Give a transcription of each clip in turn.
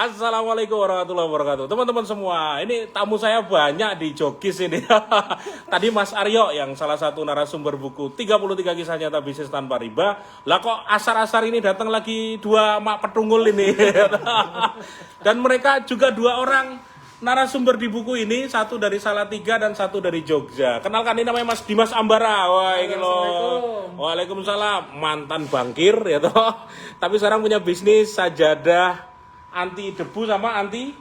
Assalamualaikum warahmatullahi wabarakatuh. Teman-teman semua, ini tamu saya banyak di Jogis ini. Tadi Mas Aryo yang salah satu narasumber buku 33 kisah nyata bisnis tanpa riba. Lah kok asar-asar ini datang lagi dua mak petunggul ini. Dan mereka juga dua orang narasumber di buku ini, satu dari Salatiga dan satu dari Jogja. Kenalkan, ini namanya Mas Dimas Ambara. Wah, ini loh. Waalaikumsalam. Mantan bankir ya toh. Tapi sekarang punya bisnis sajadah anti debu sama anti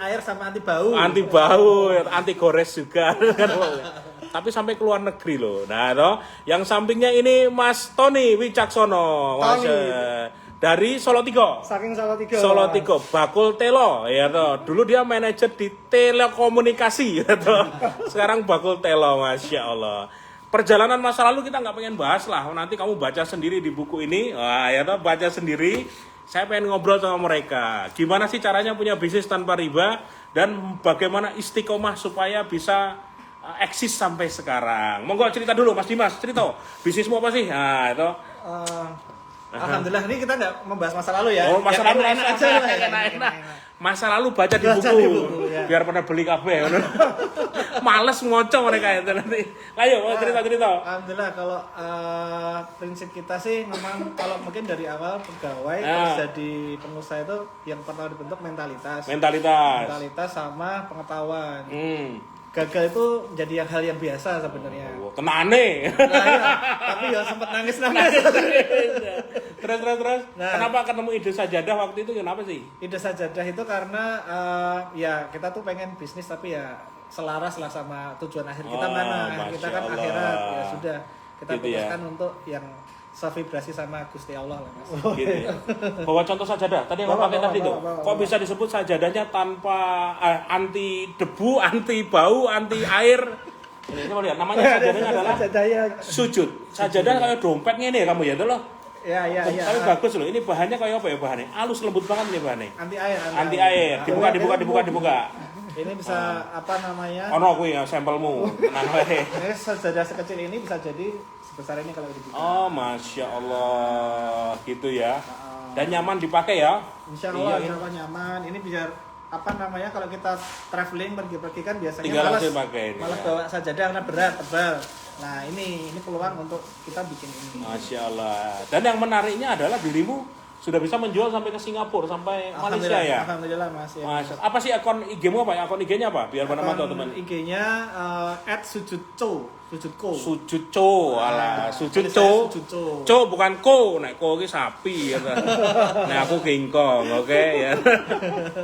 air sama anti bau. Anti bau, anti gores juga. Tapi sampai ke luar negeri loh. Nah, toh, yang sampingnya ini Mas Tony Wicaksono. Dari Solo Tigo. Saking Solo Tigo. Solo Tigo, Bakul Telo ya toh. Dulu dia manajer di telekomunikasi ya toh. Sekarang Bakul Telo, Masya Allah. Perjalanan masa lalu kita nggak pengen bahas lah. Nanti kamu baca sendiri di buku ini. Wah, ya toh, baca sendiri. Saya pengen ngobrol sama mereka. Gimana sih caranya punya bisnis tanpa riba dan bagaimana istiqomah supaya bisa eksis sampai sekarang. Monggo cerita dulu Mas Dimas, cerita. Bisnismu apa sih? Nah, itu. Alhamdulillah, ini kita nggak membahas masa lalu ya. Oh, masa lalu enak aja. enak. Masa lalu baca di buku. Ya. Biar pada beli kafe. Males ngoco mereka itu nanti. Ayo cerita. Alhamdulillah, kalau prinsip kita sih memang kalau mungkin dari awal pegawai terus jadi pengusaha itu yang pertama dibentuk mentalitas sama pengetahuan. Gagal itu jadi hal yang biasa sebenarnya. Tenane. Nah, ya, tapi ya sempat nangis. Terus. Nah, kenapa ketemu ide sajadah waktu itu? Kenapa sih? Ide sajadah itu karena ya kita tuh pengen bisnis tapi ya selaras lah sama tujuan akhir kita mana. Kita kan Allah. akhirat, ya sudah kita Gitu fokuskan untuk yang sevibrasi sama Gusti Allah lah, Mas. Gitu ya. Bawa contoh sajadah. Tadi yang pakai tadi tuh. Kok bisa disebut sajadahnya tanpa anti debu, anti bau, anti air? Ini coba lihat, namanya sajadahnya adalah sujud. Sajadah kayak dompet ngene ya kamu ya tuh loh. Iya. Tapi bagus loh. Ini bahannya kayak apa ya bahannya? Halus lembut banget ini bahannya. Anti air. Dibuka. Ini bisa apa namanya? Ono kuwi ya sampelmu. Tenang wae. Ini sajadah sekecil ini bisa jadi sebesar ini kalau dibuka. Oh, Masya Allah, gitu ya. Dan nyaman dipakai ya? Insya Allah nyaman. Ini biar apa namanya kalau kita traveling pergi-pergi kan biasanya tinggal langsung pakai ini. Malah bawa sajadah karena berat, tebal. Nah ini peluang untuk kita bikin ini. Masya Allah. Dan yang menariknya adalah dirimu sudah bisa menjual sampai ke Singapura, sampai Malaysia ya? Alhamdulillah Mas. Ya. Masya Allah. Apa sih akun IG-mu apa? Akun IG-nya apa? Biar pada mantau teman. IG-nya @sujudco. Sujudco, alah, Sujudco. Co bukan ko, nek ko iki sapi ya. Nah, aku kingkong, oke ya.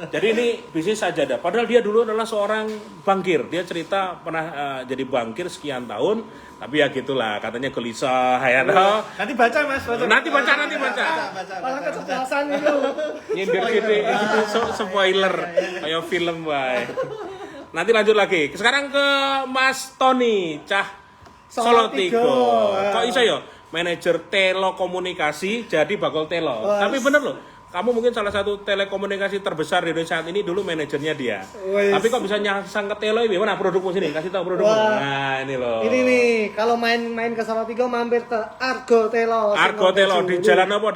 Jadi ini bisnis sajadah. Padahal dia dulu adalah seorang bankir. Dia cerita pernah jadi bankir sekian tahun, tapi ya gitulah, katanya gelisah ya toh. Nanti baca Mas, Nanti baca. Malah kecerdasan itu. Nyindir gitu, itu spoiler kayak film bae. Nanti lanjut lagi. Sekarang ke Mas Tony, Solo Tigo. Kok iso ya? Manajer telekomunikasi jadi Bakul Telo. Tapi bener loh. Kamu mungkin salah satu telekomunikasi terbesar di Indonesia saat ini, dulu manajernya dia. Tapi kok bisa nyasang ke telo ini? Mana produkmu sini? Kasih tahu produkmu. Nah, ini loh. Ini nih, kalau main ke Solo Tigo mampir ke Argo Telo. Argo Telo di jalan apa?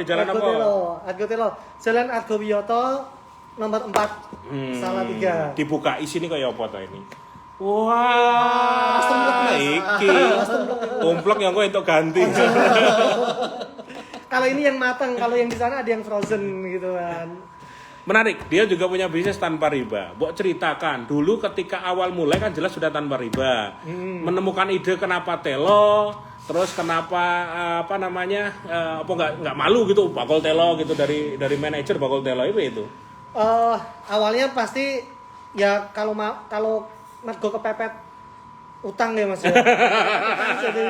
Argo Telo. Jalan Argo Wiyoto nomor 4. Salatiga. Dibuka isine kaya apa to ini? Wah, iki. Tumplek yang gue untuk ganti. Kalau ini yang matang, kalau yang di sana ada yang frozen gitu kan. Menarik, dia juga punya bisnis tanpa riba. Mbok ceritakan, dulu ketika awal mulai kan jelas sudah tanpa riba. Menemukan ide kenapa telo, terus kenapa apa nggak malu gitu Bakul Telo gitu dari manajer Bakul Telo itu. Awalnya pasti ya kalau mergo kepepet utang ya Mas ya. Jadi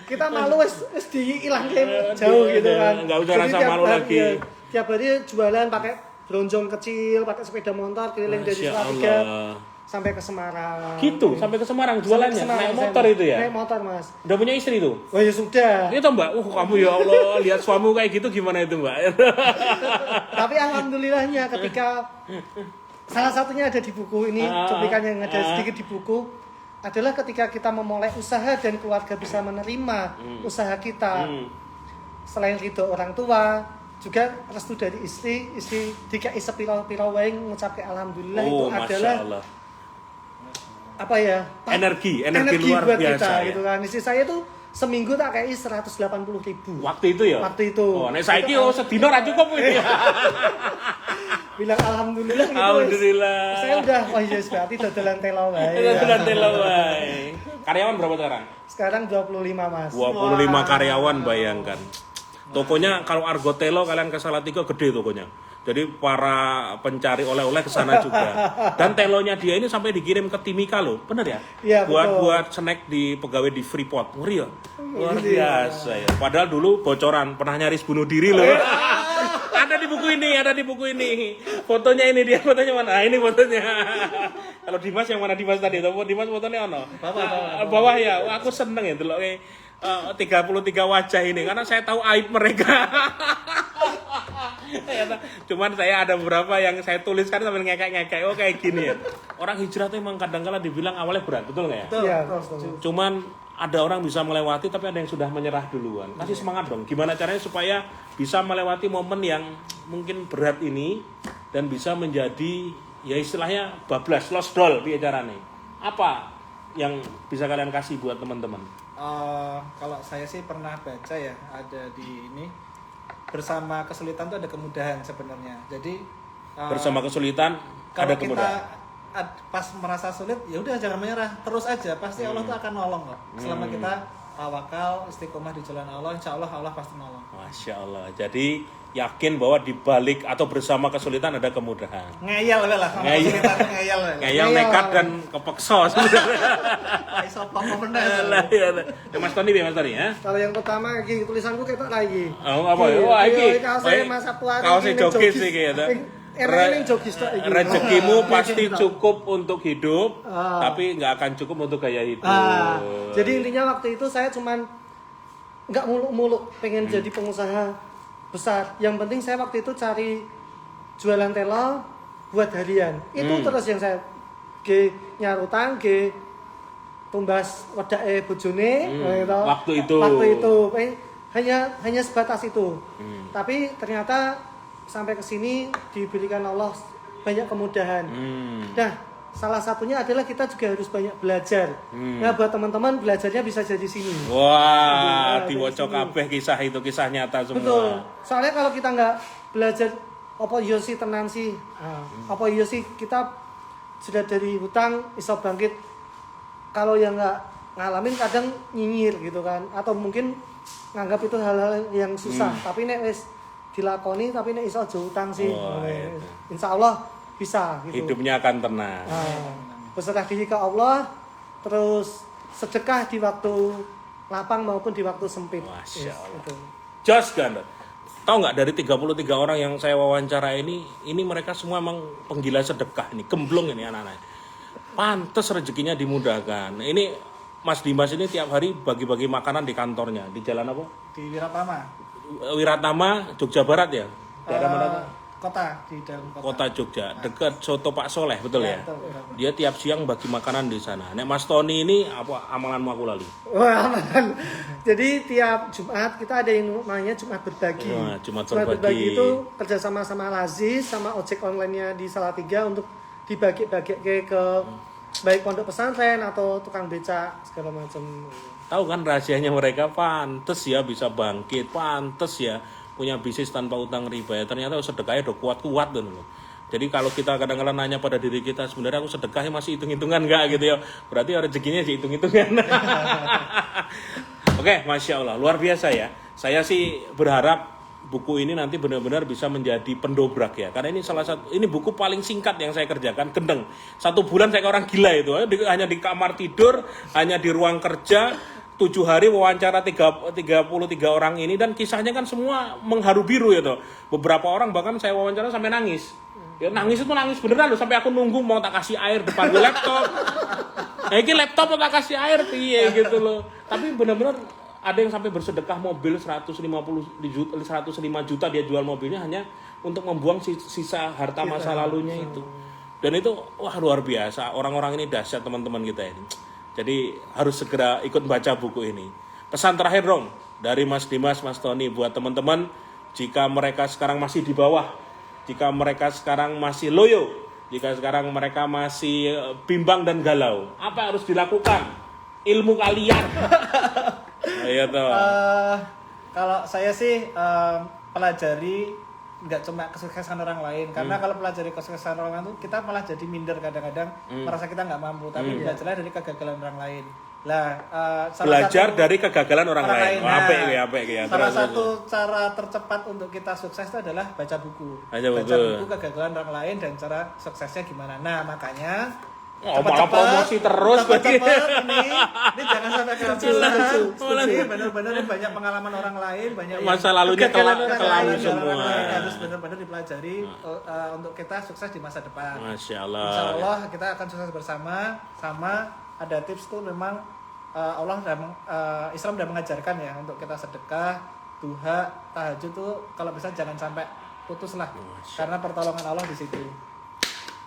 kita malu wis diilangke jauh gitu kan. Enggak usah rasa malu lagi. Ya, tiap hari jualan pakai bronjong kecil, pakai sepeda motor keliling dari Salatiga sampai ke Semarang. Gitu, sampai ke Semarang jualannya. Naik motor itu ya? Naik motor, Mas. Udah punya istri tuh? Oh ya sudah. Itu Mbak, kamu ya Allah, lihat suamimu kayak gitu gimana itu Mbak? Tapi alhamdulillahnya ketika salah satunya ada di buku ini, cuplikan yang ada sedikit di buku, adalah ketika kita memulai usaha dan keluarga bisa menerima usaha kita. Selain ridho orang tua, juga restu dari istri dikai sepiro-piro wae ngucapke alhamdulillah itu Masya adalah Allah. apa ya? Energi luar buat biasa kita, ya. gitu kan. Istri saya tuh seminggu tak kayak 180.000. Waktu itu ya? Waktu itu. Oh, nek saiki sedina ra cukup ini. Bilang alhamdulillah gitu. Alhamdulillah. Saya udah yes berarti dodolan telo wae. Dodolan telo wae. Karyawan berapa sekarang? Sekarang 25, Mas. 25 karyawan, bayangkan. Tokonya kalau Argo Telo kalian ke Salatiga gede tokonya. Jadi para pencari oleh-oleh ke sana juga. Dan telonya dia ini sampai dikirim ke Timika loh. Bener ya? Iya, buat snack di pegawai di Freeport. Ngeri ya? Luar biasa ya. Padahal dulu bocoran pernah nyaris bunuh diri loh. Ada di buku ini. Fotonya ini dia, fotonya mana? Nah, ini fotonya. Kalau Dimas yang mana Dimas tadi? Dimas fotonya ono. Bawah ya. Wah, aku seneng ya delok 33 wajah ini karena saya tahu aib mereka. Cuman saya ada beberapa yang saya tuliskan sambil ngekek-ngekek. Oh kayak gini ya. Orang hijrah tuh emang kadang-kala dibilang awalnya berat, betul nggak ya? Iya, Cuman ada orang bisa melewati tapi ada yang sudah menyerah duluan. Kasih semangat dong. Gimana caranya supaya bisa melewati momen yang mungkin berat ini dan bisa menjadi ya istilahnya bablas, lost doll piye carane. Apa yang bisa kalian kasih buat teman-teman? Kalau saya sih pernah baca ya, ada di ini bersama kesulitan tuh ada kemudahan sebenarnya. Jadi bersama kesulitan ada kemudahan. Kita pas merasa sulit ya udah jangan menyerah, terus aja pasti Allah tuh akan nolong kok. Selama kita tawakal, istiqomah di jalan Allah, insya Allah Allah pasti nolong. Masya Allah. Jadi yakin bahwa di balik atau bersama kesulitan ada kemudahan. Ngeyel lah sama kesulitan ngeyel. Ngeyel nekat dan kepeksa sebenarnya. Iso apa bener. Mas Tony ya. Kalau yang pertama iki tulisanku ketok lagi. Oh apa ya? Wah iki. Kaosnya jogis iki ya. Rezekimu pasti cukup untuk hidup, tapi nggak akan cukup untuk gaya hidup. Jadi intinya waktu itu saya cuman nggak muluk-muluk pengen jadi pengusaha besar. Yang penting saya waktu itu cari jualan telo buat harian. Itu terus yang saya nyarutang tumbas wedake bojone waktu itu hanya sebatas itu. Tapi ternyata sampai ke sini diberikan Allah banyak kemudahan. Nah, salah satunya adalah kita juga harus banyak belajar. Nah, buat teman-teman belajarnya bisa jadi sini. Wah, diwaca kabeh kisah itu kisah nyata semua. Betul. Soalnya kalau kita nggak belajar apa iya sih tenan sih. Apa iya sih kita sudah dari hutang iso bangkit. Kalau yang nggak ngalamin kadang nyinyir gitu kan, atau mungkin nganggap itu hal-hal yang susah. Tapi nek wis dilakoni tapi nek iso aja hutang sih. Insya Allah bisa gitu. Hidupnya akan tenang. Berserah diri ke Allah, terus sedekah di waktu lapang maupun di waktu sempit. Masya Allah. Jos kan. Tahu nggak dari 33 orang yang saya wawancara ini mereka semua emang penggila sedekah ini, gemblong ini anak-anak. Pantes rezekinya dimudahkan. Ini Mas Dimas ini tiap hari bagi-bagi makanan di kantornya. Di jalan apa? Di Wiratama. Wiratama, Jogja Barat ya? Daerah mana? Kota, di dalam Kota Jogja, dekat Soto Pak Soleh, betul ya? Betul. Dia tiap siang bagi makanan di sana. Nek Mas Tony ini apa amalanmu aku lali? Wah, amalan. Jadi tiap Jumat kita ada yang namanya Jumat berbagi. Jumat berbagi itu kerjasama sama Al-Aziz sama ojek online-nya di Salatiga untuk dibagi-bagi ke baik pondok pesantren atau tukang becak segala macam. Tahu kan rahasianya mereka, pantes ya bisa bangkit, pantes ya punya bisnis tanpa utang riba ya. Ternyata sedekahnya udah kuat-kuat tuh loh. Jadi kalau kita kadang-kadang nanya pada diri kita, sebenarnya aku sedekahnya masih hitung-hitungan enggak gitu ya. Berarti rezekinya sih hitung-hitungan. Oke, Masya Allah, luar biasa ya. Saya sih berharap buku ini nanti benar-benar bisa menjadi pendobrak ya. Karena ini buku paling singkat yang saya kerjakan, gendeng. 1 bulan saya kayak orang gila itu, hanya di kamar tidur, hanya di ruang kerja. 7 hari wawancara 33 orang ini, dan kisahnya kan semua mengharu biru ya toh. Beberapa orang bahkan saya wawancara sampai nangis. Ya nangis itu nangis beneran loh, sampai aku nunggu mau tak kasih air depan laptop. Nah ini laptop mau tak kasih air piye gitu loh. Tapi benar-benar ada yang sampai bersedekah mobil 105 juta dia jual mobilnya hanya untuk membuang sisa harta masa lalunya itu. Dan itu wah luar biasa. Orang-orang ini dahsyat teman-teman kita ini. Jadi harus segera ikut baca buku ini. Pesan terakhir dong dari Mas Dimas, Mas Tony buat teman-teman jika mereka sekarang masih di bawah, jika mereka sekarang masih loyo, jika sekarang mereka masih bimbang dan galau, apa yang harus dilakukan? Ilmu kalian. Ayo toh. Kalau saya sih pelajari nggak cuma kesuksesan orang lain, karena kalau pelajari kesuksesan orang lain itu kita malah jadi minder kadang-kadang, merasa kita nggak mampu, tapi belajarlah dari kegagalan orang lain. Lah, belajar dari kegagalan orang lain. Nah, Apik ya. Salah satu cara tercepat untuk kita sukses itu adalah baca buku. Baca buku kegagalan orang lain dan cara suksesnya gimana. Nah, makanya malah promosi terus cepet-cepet ini jangan sampai kehabisan. Ini benar-benar banyak pengalaman orang lain, banyak masa lalunya kelam semua. Harus benar-benar dipelajari untuk kita sukses di masa depan. Masya Allah. Insya Allah kita akan sukses bersama. Sama ada tips tuh memang Allah Islam sudah mengajarkan ya untuk kita sedekah, duha, tahajud tuh kalau bisa jangan sampai putus lah, karena pertolongan Allah di situ.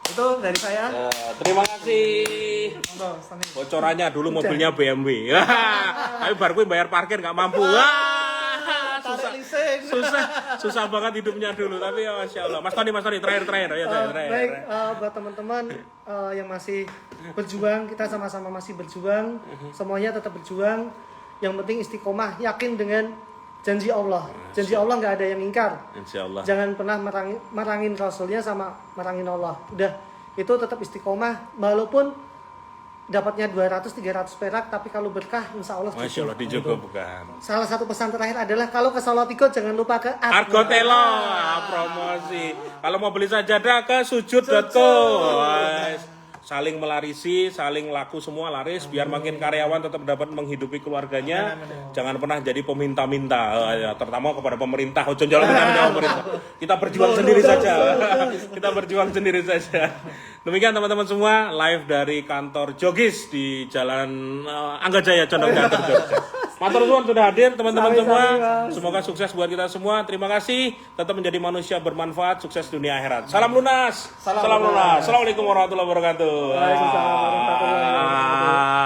Itu dari saya. Terima kasih. Bocorannya dulu mobilnya BMW. Tapi baru gue bayar parkir nggak mampu. Susah banget hidupnya dulu. Tapi ya Masya Allah. Mas Tony terakhir. Baik, buat teman-teman yang masih berjuang, kita sama-sama masih berjuang. Semuanya tetap berjuang. Yang penting istiqomah, yakin dengan janji Allah. Janji Allah nggak ada yang ingkar. Insyaallah. Jangan pernah merangin Rasulnya sama merangin Allah. Udah, itu tetap istiqomah. Walaupun dapatnya 200-300 perak, tapi kalau berkah insya Allah cukup. Masya Allah bukan. Salah satu pesan terakhir adalah kalau ke Salatiga jangan lupa ke Argotelo. Promosi. Kalau mau beli sajadah ke sujud.co. Saling melarisi, saling laku semua laris, biar makin karyawan tetap dapat menghidupi keluarganya. Jangan pernah jadi peminta-minta, terutama kepada pemerintah. Jangan minta pemerintah. Kita berjuang sendiri saja. Demikian teman-teman semua, live dari kantor Jogis di Jalan Anggajaya, Condong Ganter, Jogja. Matur nuwun sudah hadir teman-teman semua. Semoga sukses buat kita semua. Terima kasih. Tetap menjadi manusia bermanfaat, sukses dunia akhirat. Salam lunas. Salam lunas. Assalamualaikum warahmatullahi wabarakatuh. Waalaikumsalam warahmatullahi wabarakatuh.